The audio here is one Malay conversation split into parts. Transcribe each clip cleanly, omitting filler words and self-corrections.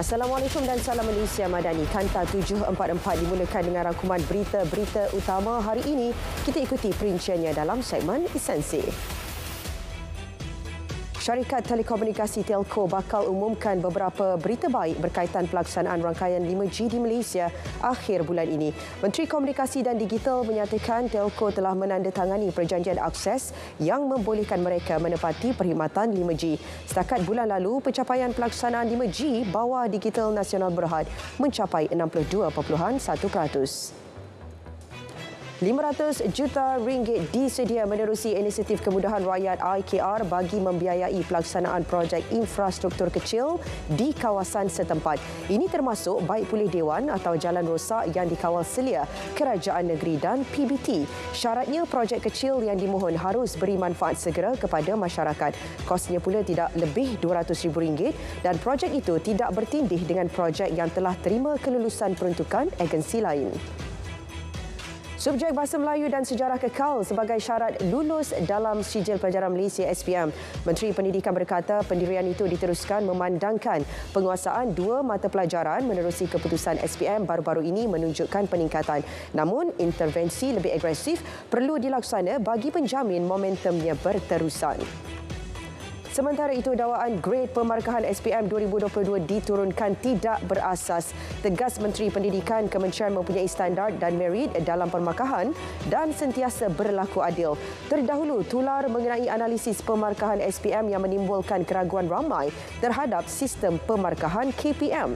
Assalamualaikum dan salam Malaysia Madani. Kanta 744 dimulakan dengan rangkuman berita-berita utama hari ini. Kita ikuti perinciannya dalam segmen Esensi. Syarikat Telekomunikasi Telco bakal umumkan beberapa berita baik berkaitan pelaksanaan rangkaian 5G di Malaysia akhir bulan ini. Menteri Komunikasi dan Digital menyatakan Telco telah menandatangani perjanjian akses yang membolehkan mereka menepati perkhidmatan 5G. Setakat bulan lalu, pencapaian pelaksanaan 5G bawah Digital Nasional Berhad mencapai 62.1%. 500 juta ringgit disedia menerusi inisiatif kemudahan rakyat IKR bagi membiayai pelaksanaan projek infrastruktur kecil di kawasan setempat. Ini termasuk baik pulih dewan atau jalan rosak yang dikawal selia Kerajaan Negeri dan PBT. Syaratnya projek kecil yang dimohon harus beri manfaat segera kepada masyarakat. Kosnya pula tidak lebih RM200,000 dan projek itu tidak bertindih dengan projek yang telah terima kelulusan peruntukan agensi lain. Subjek Bahasa Melayu dan Sejarah kekal sebagai syarat lulus dalam Sijil Pelajaran Malaysia SPM. Menteri Pendidikan berkata pendirian itu diteruskan memandangkan penguasaan dua mata pelajaran menerusi keputusan SPM baru-baru ini menunjukkan peningkatan. Namun, intervensi lebih agresif perlu dilaksana bagi penjamin momentumnya berterusan. Sementara itu, dakwaan grade pemarkahan SPM 2022 diturunkan tidak berasas. Tegas Menteri Pendidikan, Kementerian mempunyai standard dan merit dalam pemarkahan dan sentiasa berlaku adil. Terdahulu, tular mengenai analisis pemarkahan SPM yang menimbulkan keraguan ramai terhadap sistem pemarkahan KPM.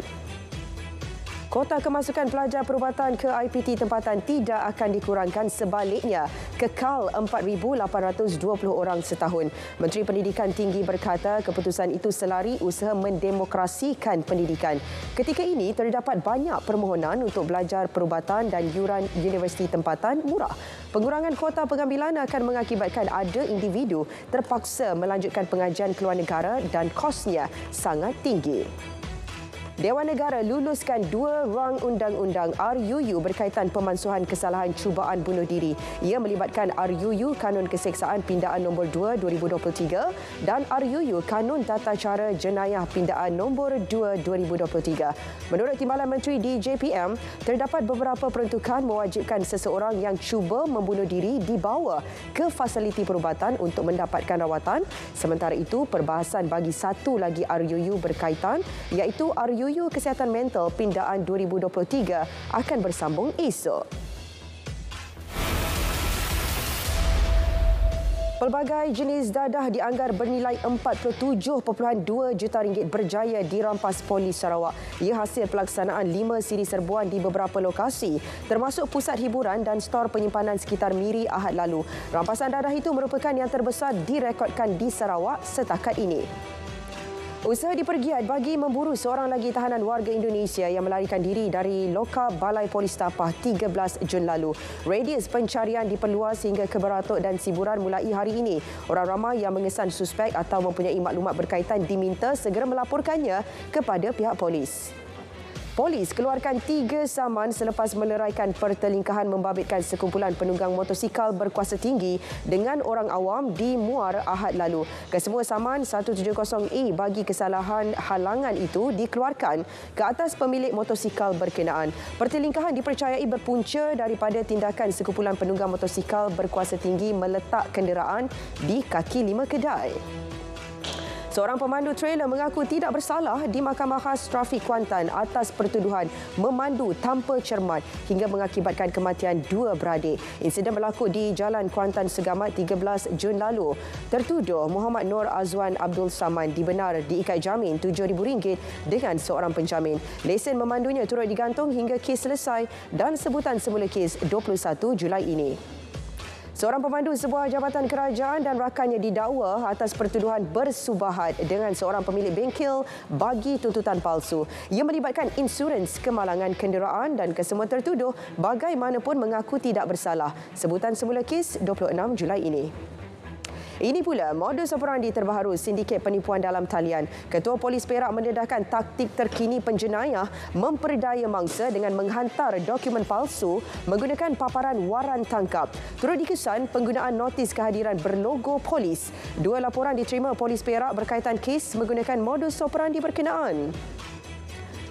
Kota kemasukan pelajar perubatan ke IPT tempatan tidak akan dikurangkan, sebaliknya kekal 4,820 orang setahun. Menteri Pendidikan Tinggi berkata keputusan itu selari usaha mendemokrasikan pendidikan. Ketika ini terdapat banyak permohonan untuk belajar perubatan dan yuran universiti tempatan murah. Pengurangan kuota pengambilan akan mengakibatkan ada individu terpaksa melanjutkan pengajian keluar negara dan kosnya sangat tinggi. Dewan Negara luluskan dua rang undang-undang RUU berkaitan pemansuhan kesalahan cubaan bunuh diri. Ia melibatkan RUU Kanun Keseksaan Pindaan nombor 2 2023 dan RUU Kanun Tata Cara Jenayah Pindaan nombor 2 2023. Menurut Timbalan Menteri di JPM, terdapat beberapa peruntukan mewajibkan seseorang yang cuba membunuh diri dibawa ke fasiliti perubatan untuk mendapatkan rawatan. Sementara itu, perbahasan bagi satu lagi RUU berkaitan iaitu RUU Kesihatan Mental Pindaan 2023 akan bersambung esok. Pelbagai jenis dadah dianggar bernilai RM47.2 juta berjaya dirampas Polis Sarawak. Ia hasil pelaksanaan 5 siri serbuan di beberapa lokasi, termasuk pusat hiburan dan stor penyimpanan sekitar Miri Ahad lalu. Rampasan dadah itu merupakan yang terbesar direkodkan di Sarawak setakat ini. Usaha dipergiat bagi memburu seorang lagi tahanan warga Indonesia yang melarikan diri dari loka Balai Polis Tapah 13 Jun lalu. Radius pencarian diperluas hingga ke Beratuk dan Siburan mulai hari ini. Orang ramai yang mengesan suspek atau mempunyai maklumat berkaitan diminta segera melaporkannya kepada pihak polis. Polis keluarkan 3 saman selepas meleraikan pertelingkahan membabitkan sekumpulan penunggang motosikal berkuasa tinggi dengan orang awam di Muar Ahad lalu. Kesemua saman 170E bagi kesalahan halangan itu dikeluarkan ke atas pemilik motosikal berkenaan. Pertelingkahan dipercayai berpunca daripada tindakan sekumpulan penunggang motosikal berkuasa tinggi meletak kenderaan di kaki 5 kedai. Seorang pemandu trailer mengaku tidak bersalah di Mahkamah Khas Trafik Kuantan atas pertuduhan memandu tanpa cermat hingga mengakibatkan kematian 2 beradik. Insiden berlaku di Jalan Kuantan Segamat 13 Jun lalu. Tertuduh Muhammad Nur Azwan Abdul Saman dibenar diikat jamin RM7,000 dengan seorang penjamin. Lesen memandunya turut digantung hingga kes selesai dan sebutan semula kes 21 Julai ini. Seorang pemandu sebuah jabatan kerajaan dan rakannya didakwa atas pertuduhan bersubahat dengan seorang pemilik bengkel bagi tuntutan palsu. Ia melibatkan insurans kemalangan kenderaan dan kesemua tertuduh bagaimanapun mengaku tidak bersalah. Sebutan semula kes 26 Julai ini. Ini pula modus operandi terbaru sindiket penipuan dalam talian. Ketua Polis Perak mendedahkan taktik terkini penjenayah memperdaya mangsa dengan menghantar dokumen palsu menggunakan paparan waran tangkap. Turut dikesan penggunaan notis kehadiran berlogo polis. 2 laporan diterima Polis Perak berkaitan kes menggunakan modus operandi berkenaan.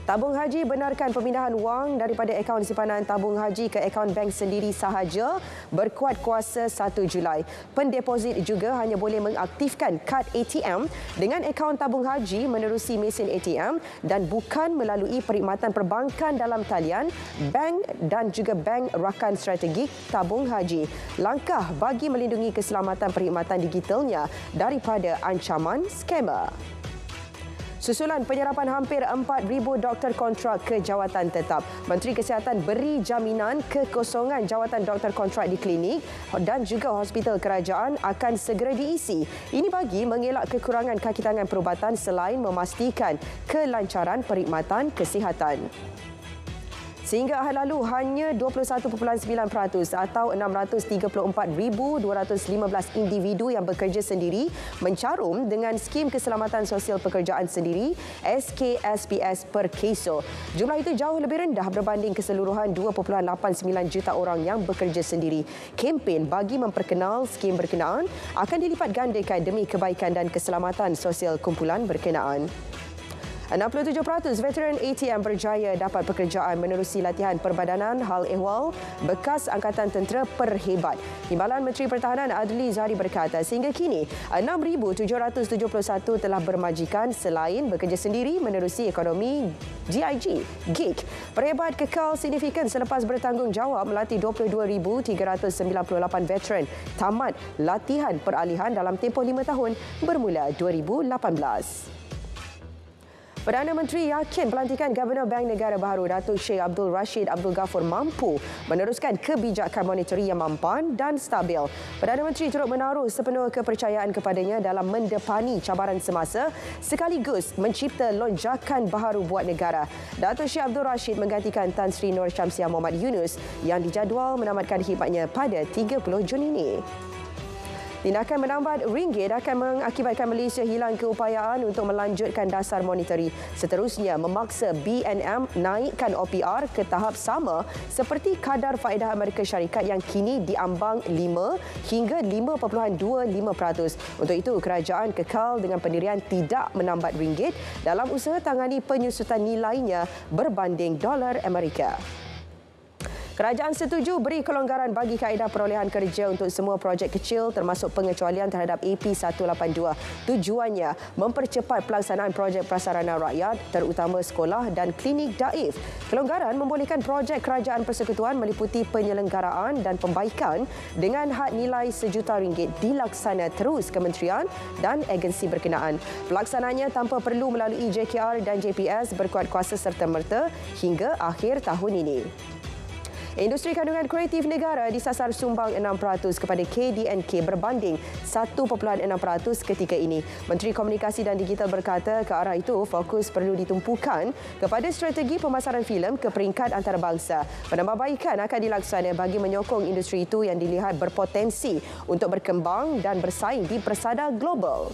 Tabung Haji benarkan pemindahan wang daripada akaun simpanan tabung haji ke akaun bank sendiri sahaja berkuat kuasa 1 Julai. Pendeposit juga hanya boleh mengaktifkan kad ATM dengan akaun tabung haji menerusi mesin ATM dan bukan melalui perkhidmatan perbankan dalam talian, bank dan juga bank rakan strategik tabung haji. Langkah bagi melindungi keselamatan perkhidmatan digitalnya daripada ancaman skamer. Susulan penyerapan hampir 4,000 doktor kontrak ke jawatan tetap. Menteri Kesihatan beri jaminan kekosongan jawatan doktor kontrak di klinik dan juga hospital kerajaan akan segera diisi. Ini bagi mengelak kekurangan kaki tangan perubatan selain memastikan kelancaran perkhidmatan kesihatan. Sehingga ahad lalu, hanya 21.9% atau 634,215 individu yang bekerja sendiri mencarum dengan skim keselamatan sosial pekerjaan sendiri SKSPS per KESO. Jumlah itu jauh lebih rendah berbanding keseluruhan 2.89 juta orang yang bekerja sendiri. Kempen bagi memperkenal skim berkenaan akan dilipat gandakan demi kebaikan dan keselamatan sosial kumpulan berkenaan. 67% veteran ATM berjaya dapat pekerjaan menerusi latihan Perbadanan Hal Ehwal bekas Angkatan Tentera Perhebat. Timbalan Menteri Pertahanan Adli Zahari berkata sehingga kini 6,771 telah bermajikan selain bekerja sendiri menerusi ekonomi gig. Perhebat kekal signifikan selepas bertanggungjawab melatih 22,398 veteran tamat latihan peralihan dalam tempoh 5 tahun bermula 2018. Perdana Menteri yakin pelantikan Governor Bank Negara baru Datuk Sheikh Abdul Rashid Abdul Ghafur mampu meneruskan kebijakan moneteri yang mampan dan stabil. Perdana Menteri turut menaruh sepenuh kepercayaan kepadanya dalam mendepani cabaran semasa sekaligus mencipta lonjakan baharu buat negara. Datuk Sheikh Abdul Rashid menggantikan Tan Sri Nur Syamsiah Mohamad Yunus yang dijadual menamatkan khidmatnya pada 30 Jun ini. Tindakan menambat ringgit akan mengakibatkan Malaysia hilang keupayaan untuk melanjutkan dasar moneteri. Seterusnya, memaksa BNM naikkan OPR ke tahap sama seperti kadar faedah Amerika Syarikat yang kini diambang 5 hingga 5.25%. Untuk itu, kerajaan kekal dengan pendirian tidak menambat ringgit dalam usaha tangani penyusutan nilainya berbanding dolar Amerika. Kerajaan setuju beri kelonggaran bagi kaedah perolehan kerja untuk semua projek kecil termasuk pengecualian terhadap AP182. Tujuannya mempercepat pelaksanaan projek prasarana rakyat terutama sekolah dan klinik daif. Kelonggaran membolehkan projek kerajaan persekutuan meliputi penyelenggaraan dan pembaikan dengan had nilai RM1 juta dilaksana terus kementerian dan agensi berkenaan. Pelaksananya tanpa perlu melalui JKR dan JPS berkuat kuasa serta-merta hingga akhir tahun ini. Industri kandungan kreatif negara disasar sumbang 6% kepada KDNK berbanding 1.6% ketika ini. Menteri Komunikasi dan Digital berkata ke arah itu fokus perlu ditumpukan kepada strategi pemasaran filem ke peringkat antarabangsa. Penambahbaikan akan dilaksana bagi menyokong industri itu yang dilihat berpotensi untuk berkembang dan bersaing di persada global.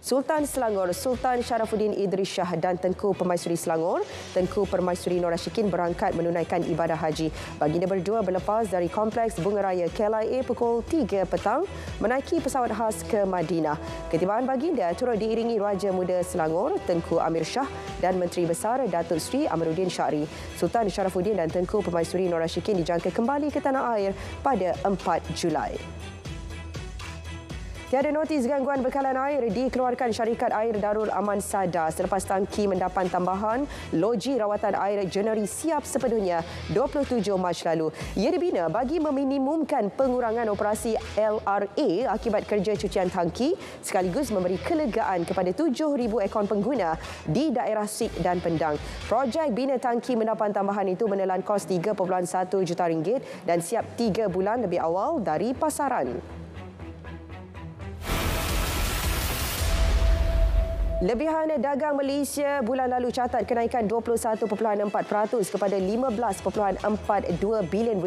Sultan Selangor, Sultan Sharafuddin Idris Shah dan Tengku Permaisuri Selangor, Tengku Permaisuri Nor Ashikin berangkat menunaikan ibadah haji. Baginda berdua berlepas dari Kompleks Bunga Raya KLIA pukul 3 petang menaiki pesawat khas ke Madinah. Ketibaan baginda turut diiringi Raja Muda Selangor, Tengku Amir Shah dan Menteri Besar Datuk Seri Amiruddin Syari. Sultan Sharafuddin dan Tengku Permaisuri Nor Ashikin dijangka kembali ke tanah air pada 4 Julai. Tiada notis gangguan bekalan air dikeluarkan syarikat air Darul Aman Sada selepas tangki mendapan tambahan loji rawatan air Jeneri siap sepenuhnya 27 Mac lalu. Ia dibina bagi meminimumkan pengurangan operasi LRA akibat kerja cucian tangki sekaligus memberi kelegaan kepada 7,000 ekor pengguna di daerah Sik dan Pendang. Projek bina tangki mendapan tambahan itu menelan kos RM3.1 juta dan siap 3 bulan lebih awal dari pasaran. Lebihan dagang Malaysia bulan lalu catat kenaikan 21.4% kepada RM15.42 bilion.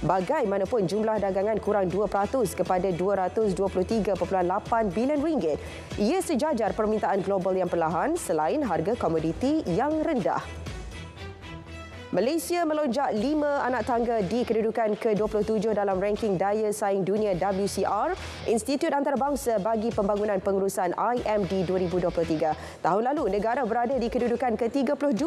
Bagaimanapun jumlah dagangan kurang 2% kepada RM223.8 bilion. Ia sejajar permintaan global yang perlahan selain harga komoditi yang rendah. Malaysia melonjak 5 anak tangga di kedudukan ke-27 dalam ranking daya saing dunia WCR, Institut Antarabangsa bagi Pembangunan Pengurusan IMD 2023. Tahun lalu, negara berada di kedudukan ke-32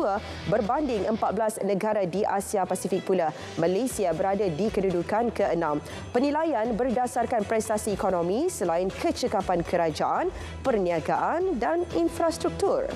berbanding 14 negara di Asia Pasifik pula. Malaysia berada di kedudukan ke-6. Penilaian berdasarkan prestasi ekonomi selain kecekapan kerajaan, perniagaan dan infrastruktur.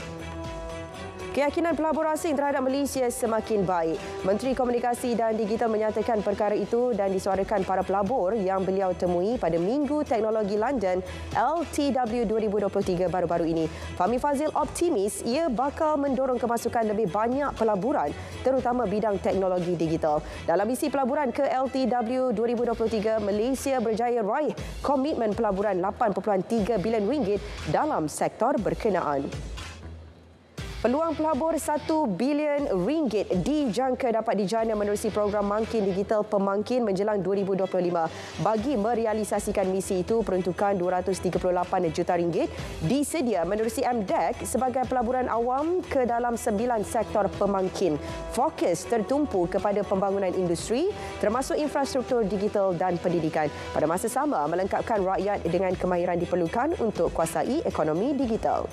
Keyakinan pelabur asing terhadap Malaysia semakin baik. Menteri Komunikasi dan Digital menyatakan perkara itu dan disuarakan para pelabur yang beliau temui pada Minggu Teknologi London LTW 2023 baru-baru ini. Fahmi Fazil optimis ia bakal mendorong kemasukan lebih banyak pelaburan, terutama bidang teknologi digital. Dalam misi pelaburan ke LTW 2023, Malaysia berjaya raih komitmen pelaburan 8.3 bilion ringgit dalam sektor berkenaan. Peluang pelabur 1 bilion ringgit dijangka dapat dijana menerusi program Mangkin Digital Pemangkin menjelang 2025. Bagi merealisasikan misi itu, peruntukan 238 juta ringgit disedia menerusi MDEC sebagai pelaburan awam ke dalam 9 sektor pemangkin. Fokus tertumpu kepada pembangunan industri termasuk infrastruktur digital dan pendidikan. Pada masa sama, melengkapkan rakyat dengan kemahiran diperlukan untuk kuasai ekonomi digital.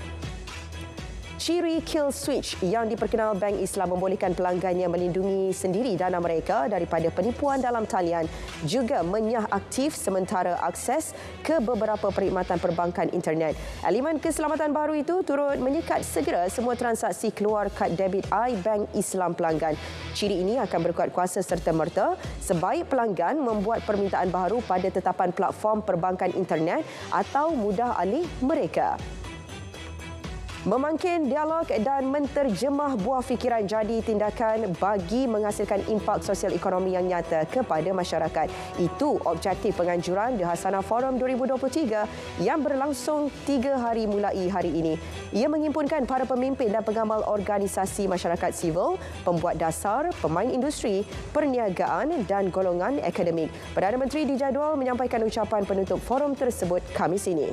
Ciri kill switch yang diperkenal Bank Islam membolehkan pelanggannya melindungi sendiri dana mereka daripada penipuan dalam talian, juga menyah aktif sementara akses ke beberapa perkhidmatan perbankan internet. Elemen keselamatan baru itu turut menyekat segera semua transaksi keluar kad debit iBank Islam pelanggan. Ciri ini akan berkuat kuasa serta-merta sebaik pelanggan membuat permintaan baru pada tetapan platform perbankan internet atau mudah alih mereka. Memangkin dialog dan menterjemah buah fikiran jadi tindakan bagi menghasilkan impak sosial ekonomi yang nyata kepada masyarakat. Itu objektif penganjuran The Hasanah Forum 2023 yang berlangsung 3 hari mulai hari ini. Ia menghimpunkan para pemimpin dan pengamal organisasi masyarakat sivil, pembuat dasar, pemain industri, perniagaan dan golongan akademik. Perdana Menteri dijadual menyampaikan ucapan penutup forum tersebut Khamis ini.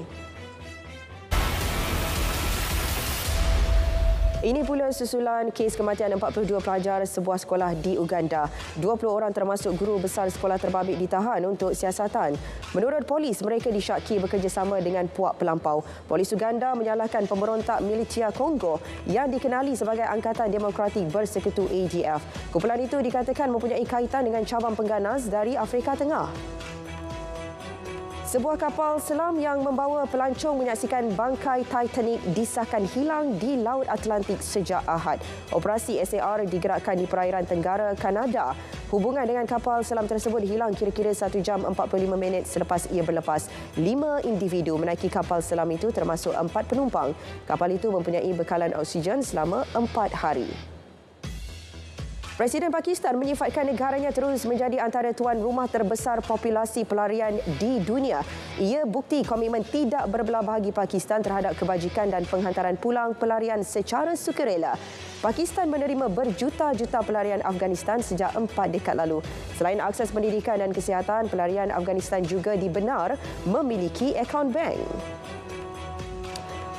Ini pula susulan kes kematian 42 pelajar sebuah sekolah di Uganda. 20 orang termasuk guru besar sekolah terbabit ditahan untuk siasatan. Menurut polis, mereka disyaki bekerjasama dengan puak pelampau. Polis Uganda menyalahkan pemberontak militia Kongo yang dikenali sebagai Angkatan Demokratik Bersekutu ADF. Kumpulan itu dikatakan mempunyai kaitan dengan cabang pengganas dari Afrika Tengah. Sebuah kapal selam yang membawa pelancong menyaksikan bangkai Titanic disahkan hilang di Laut Atlantik sejak Ahad. Operasi SAR digerakkan di perairan Tenggara Kanada. Hubungan dengan kapal selam tersebut hilang kira-kira 1 jam 45 minit selepas ia berlepas. 5 individu menaiki kapal selam itu termasuk 4 penumpang. Kapal itu mempunyai bekalan oksigen selama 4 hari. Presiden Pakistan menyifatkan negaranya terus menjadi antara tuan rumah terbesar populasi pelarian di dunia. Ia bukti komitmen tidak berbelah bahagi Pakistan terhadap kebajikan dan penghantaran pulang pelarian secara sukarela. Pakistan menerima berjuta-juta pelarian Afghanistan sejak 4 dekad lalu. Selain akses pendidikan dan kesihatan, pelarian Afghanistan juga dibenar memiliki akaun bank.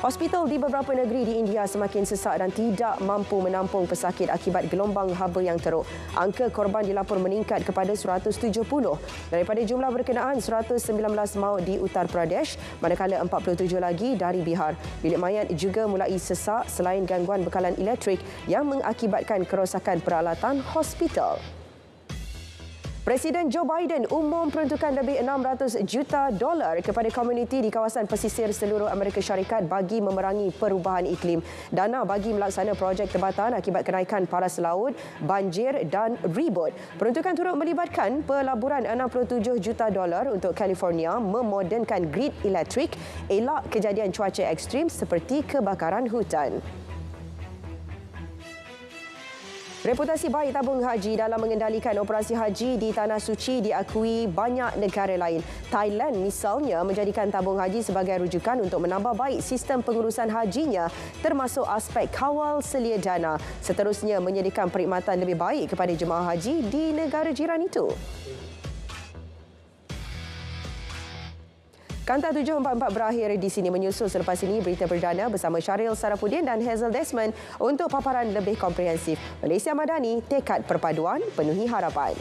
Hospital di beberapa negeri di India semakin sesak dan tidak mampu menampung pesakit akibat gelombang haba yang teruk. Angka korban dilaporkan meningkat kepada 170. Daripada jumlah berkenaan, 119 maut di Uttar Pradesh, manakala 47 lagi dari Bihar. Bilik mayat juga mulai sesak selain gangguan bekalan elektrik yang mengakibatkan kerosakan peralatan hospital. Presiden Joe Biden umum peruntukan lebih $600 juta kepada komuniti di kawasan pesisir seluruh Amerika Syarikat bagi memerangi perubahan iklim. Dana bagi melaksana projek tempatan akibat kenaikan paras laut, banjir dan ribut. Peruntukan turut melibatkan pelaburan $67 juta untuk California memodernkan grid elektrik, elak kejadian cuaca ekstrim seperti kebakaran hutan. Reputasi baik tabung haji dalam mengendalikan operasi haji di Tanah Suci diakui banyak negara lain. Thailand misalnya menjadikan tabung haji sebagai rujukan untuk menambah baik sistem pengurusan hajinya termasuk aspek kawal selia dana. Seterusnya menyediakan perkhidmatan lebih baik kepada jemaah haji di negara jiran itu. Kanta 744 berakhir di sini, menyusul selepas ini berita perdana bersama Syaril Sarafuddin dan Hazel Desmond untuk paparan lebih komprehensif. Malaysia Madani, tekad perpaduan penuhi harapan.